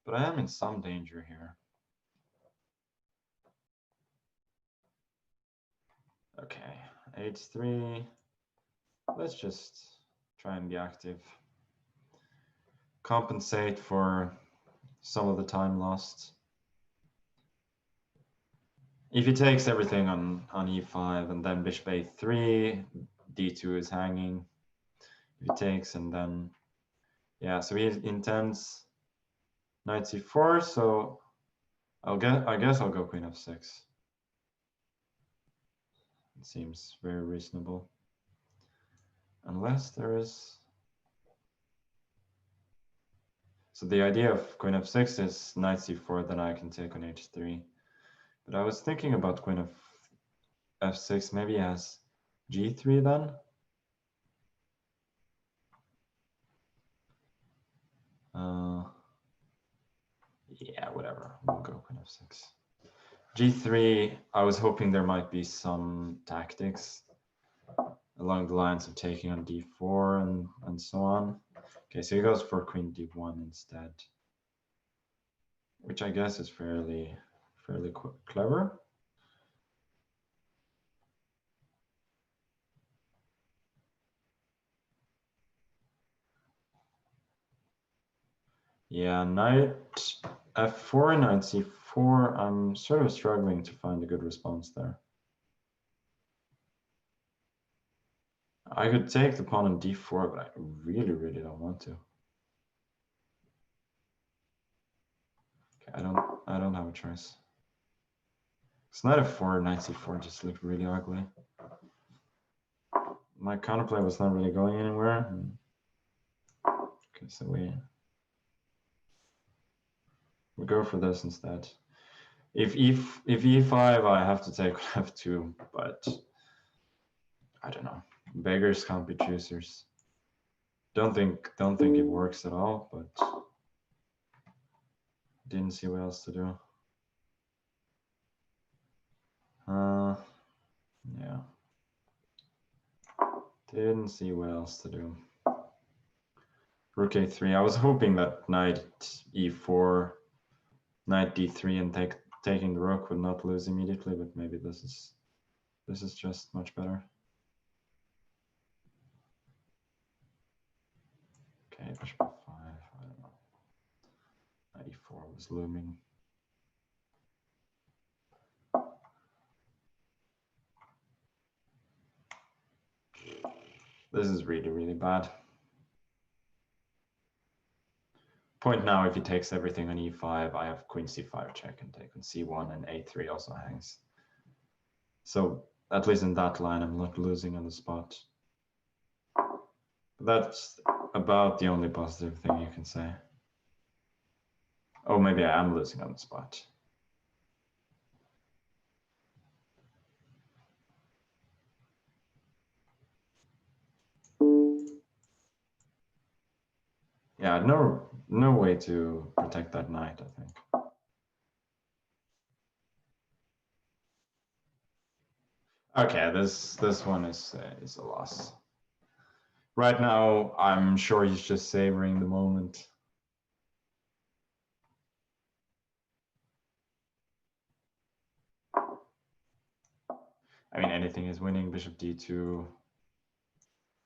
But I am in some danger here. Okay, h3. Let's just try and be active. Compensate for some of the time lost. If he takes everything on e5 and then bishop a3, d2 is hanging. If he takes and then, yeah, so he intends knight c4, so I guess I'll go queen f6. It seems very reasonable. Unless there is... So the idea of queen f6 is knight c4, then I can take on h3. But I was thinking about queen of f6, maybe he has g3 then? Yeah, whatever, we'll go queen f6. g3, I was hoping there might be some tactics along the lines of taking on d4 and so on. Okay, so he goes for queen d1 instead, which I guess is fairly clever. Yeah, knight f4, knight c4. I'm sort of struggling to find a good response there. I could take the pawn on d4, but I really don't want to. Okay, I don't have a choice. It's knight f4, knight c4 just looked really ugly. My counterplay was not really going anywhere. Okay, so we go for this instead. If e5, I have to take f2, but I don't know. Beggars can't be choosers. Don't think it works at all, but didn't see what else to do. Yeah. Didn't see what else to do. Rook a3. I was hoping that knight e4, knight d3, and taking the rook would not lose immediately, but maybe this is just much better. Okay, bishop f5. I don't know. Knight e4 was looming. This is really bad. Point now, if he takes everything on e5, I have queen c5 check and take on c1, and a3 also hangs. So at least in that line, I'm not losing on the spot. But that's about the only positive thing you can say. Oh, maybe I am losing on the spot. Yeah, no way to protect that knight, I think. Okay, this one is a loss. Right now, I'm sure he's just savoring the moment. I mean, anything is winning. Bishop d2,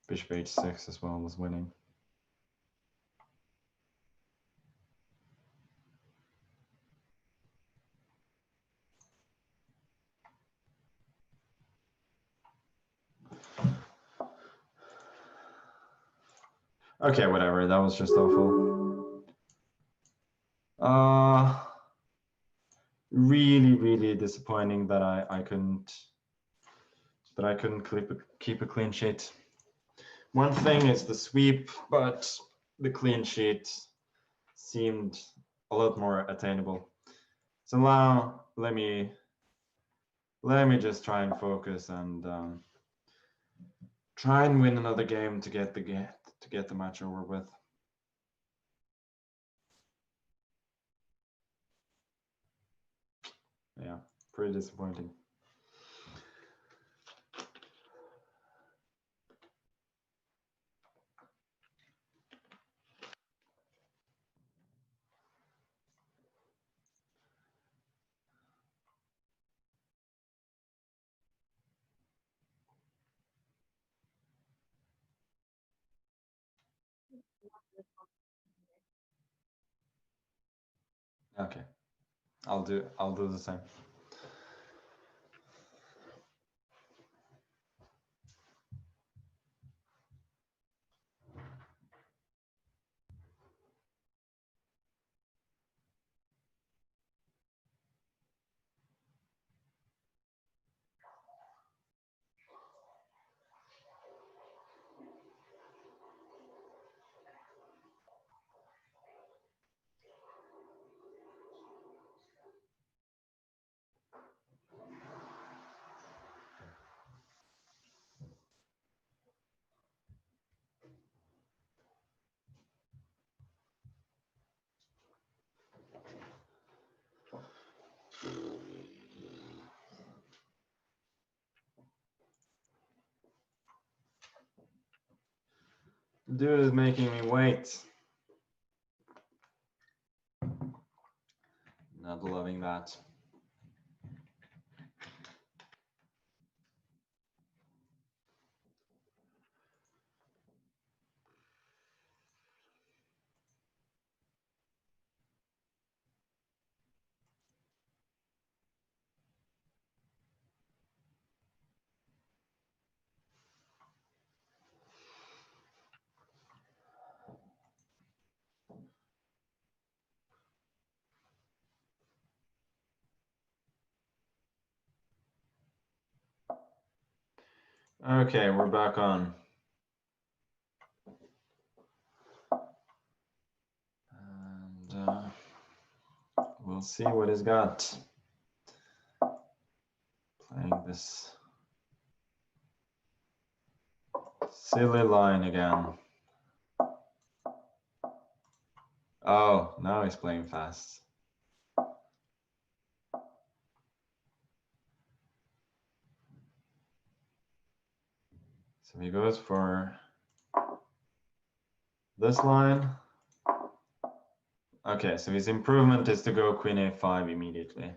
bishop h6 as well was winning. Okay, whatever. That was just awful. Really disappointing that I couldn't keep a clean sheet. One thing is the sweep, but the clean sheet seemed a lot more attainable. So now let me just try and focus and try and win another game to get the match over with. Yeah, pretty disappointing. Okay, I'll do the same. Dude is making me wait. Not loving that. Okay, we're back on. And we'll see what he's got. Playing this silly line again. Oh, now he's playing fast. So he goes for this line. Okay, so his improvement is to go queen a5 immediately.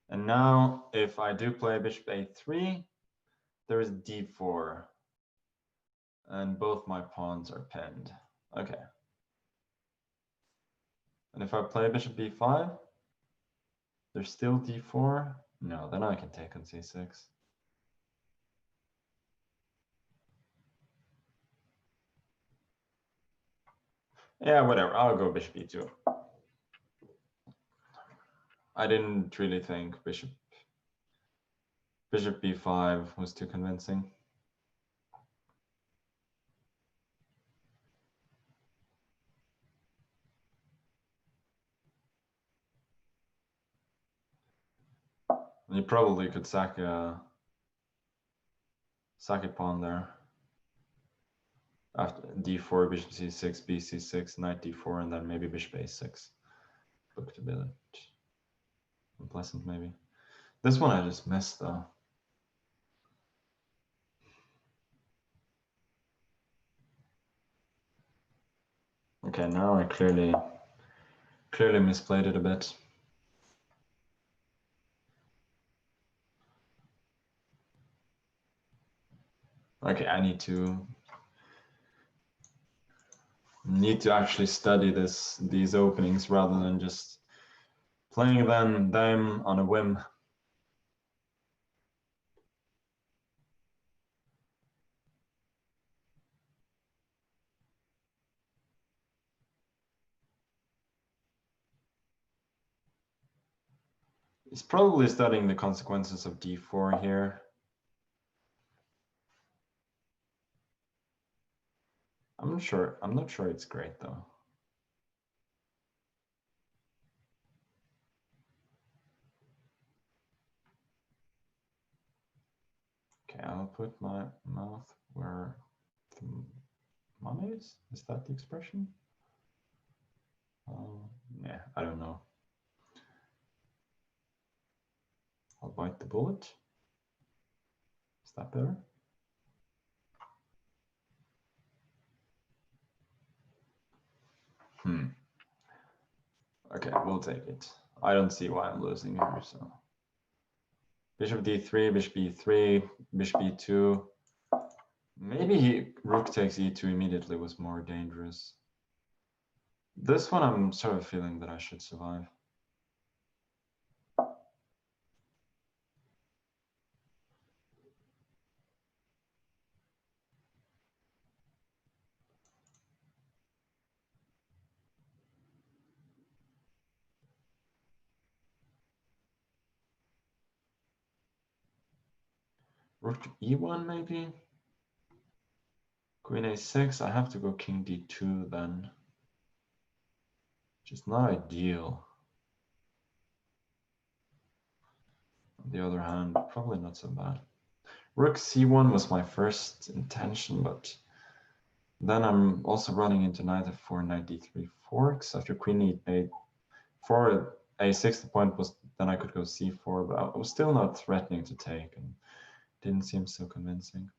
And now if I do play bishop a3, there is d4. And both my pawns are pinned. Okay. And if I play bishop b5, there's still d4. No, then I can take on c6. Yeah, whatever. I'll go bishop e2. I didn't really think bishop b5 was too convincing. You probably could sack a pawn there. After d4, bishop c6, bc6, knight d4, and then maybe bishop a6. Looked a bit unpleasant, maybe. This one I just missed, though. Okay, now I clearly misplayed it a bit. Okay, I need to actually study these openings rather than just playing them on a whim. He's probably studying the consequences of d4 here. I'm not sure it's great though. Okay, I'll put my mouth where the money is. Is that the expression? Yeah, I don't know. I'll bite the bullet. Is that better? Okay, we'll take it. I don't see why I'm losing here, so. Bishop d3, bishop e3, bishop e2. Maybe rook takes e2 immediately was more dangerous. This one I'm sort of feeling that I should survive. Rook to e1 maybe? Queen a6, I have to go king d2 then. Which is not ideal. On the other hand, probably not so bad. Rook c1 was my first intention, but then I'm also running into knight f4, knight d3 forks. After queen e8, a6, the point was then I could go c4, but I was still not threatening to take and didn't seem so convincing.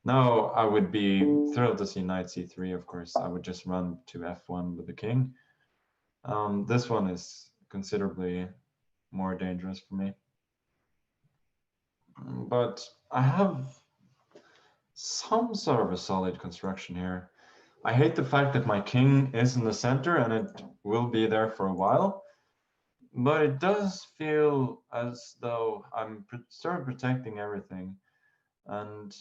Now I would be thrilled to see knight c3, of course. I would just run to f1 with the king. This one is considerably more dangerous for me. But I have some sort of a solid construction here. I hate the fact that my king is in the center and it will be there for a while. But it does feel as though I'm sort of protecting everything. And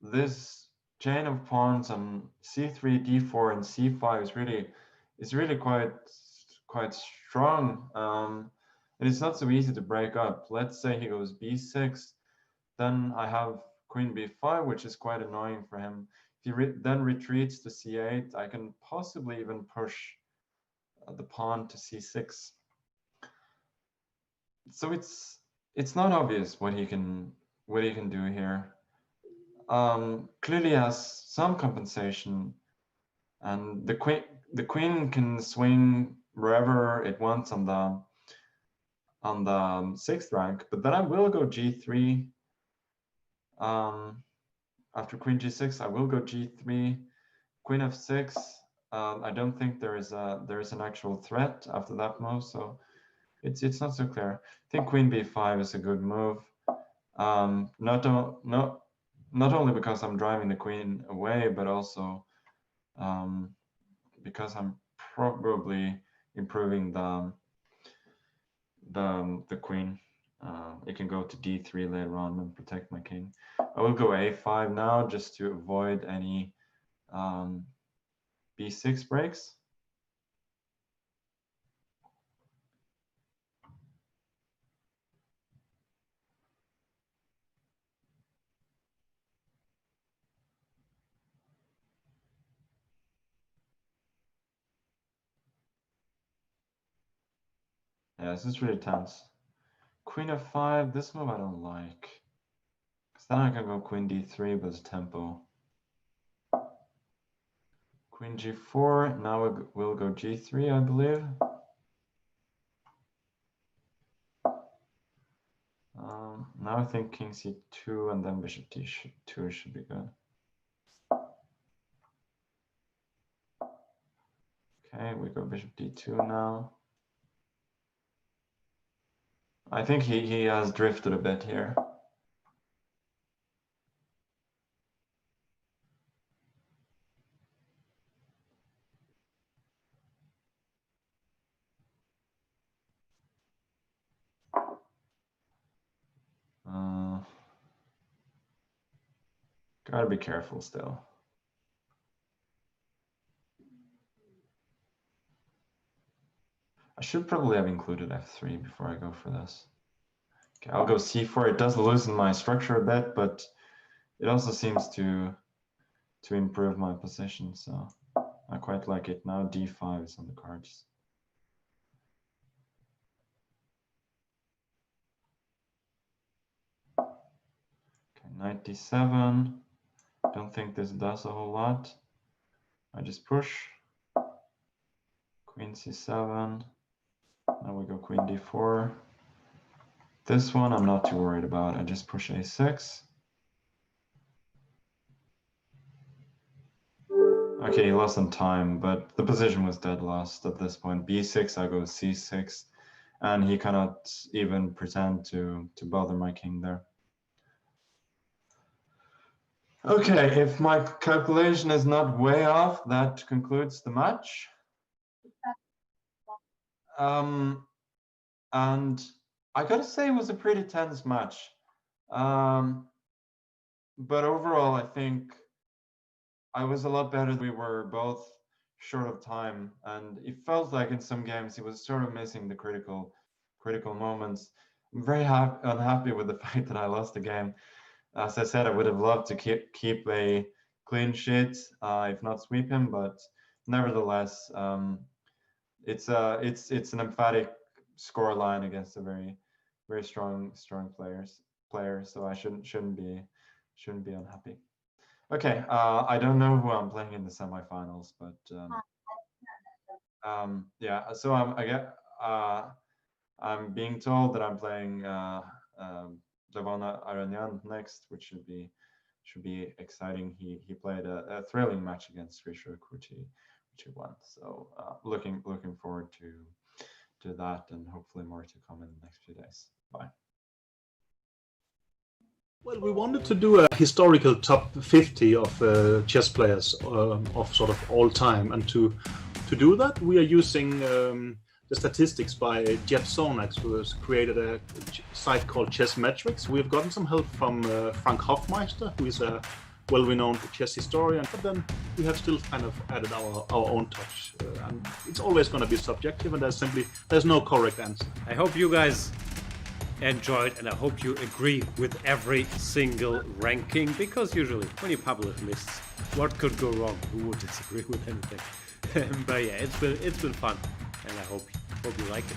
this chain of pawns on c3, d4, and c5 is really quite strong. And it's not so easy to break up. Let's say he goes b6, then I have queen b5, which is quite annoying for him. If he then retreats to c8, I can possibly even push the pawn to c6. So it's not obvious what he can do here. Clearly has some compensation, and the queen can swing wherever it wants on the sixth rank. But then I will go g3. After queen g6, I will go g3, queen f6. I don't think there is an actual threat after that move, so it's not so clear. I think queen b5 is a good move. Not only because I'm driving the queen away, but also because I'm probably improving the queen. It can go to d3 later on and protect my king. I will go a5 now just to avoid any b6 breaks. Yeah, this is really tense. Queen f5, this move I don't like. Because then I can go queen d3 with tempo. Queen g4, now we'll go g3, I believe. Now I think king c2 and then bishop d2 should be good. Okay, we go bishop d2 now. I think he has drifted a bit here. Gotta be careful still. I should probably have included f3 before I go for this. Okay, I'll go c4. It does loosen my structure a bit, but it also seems to improve my position, so I quite like it. Now d5 is on the cards. 97. Don't think this does a whole lot. I just push. Queen c7. Now we go queen d4. This one I'm not too worried about. I just push a6. Okay, he lost some time, but the position was dead lost at this point. b6, I go c6, and he cannot even pretend to bother my king there. Okay, if my calculation is not way off, that concludes the match. And I gotta say it was a pretty tense match. But overall, I think I was a lot better. We were both short of time, and it felt like in some games he was sort of missing the critical moments. I'm very unhappy with the fact that I lost the game. As I said, I would have loved to keep a clean sheet, if not sweep him, but nevertheless, it's an emphatic score line against a very strong player. So I shouldn't be unhappy. Okay, I don't know who I'm playing in the semifinals, but yeah. So I'm being told that I'm playing Aronian next, which should be exciting. He played a thrilling match against Grischuk, which he won. So looking forward to that, and hopefully more to come in the next few days. Bye. Well, we wanted to do a historical top 50 of chess players of sort of all time, and to do that, we are using the statistics by Jeff Sonax, who has created a site called Chess Metrics. We've gotten some help from Frank Hofmeister, who is a well-renowned chess historian, but then we have still kind of added our own touch. And it's always going to be subjective, and there's no correct answer. I hope you guys enjoyed, and I hope you agree with every single ranking, because usually when you publish lists, what could go wrong? Who would disagree with anything? But yeah, it's been fun, and I hope you like it.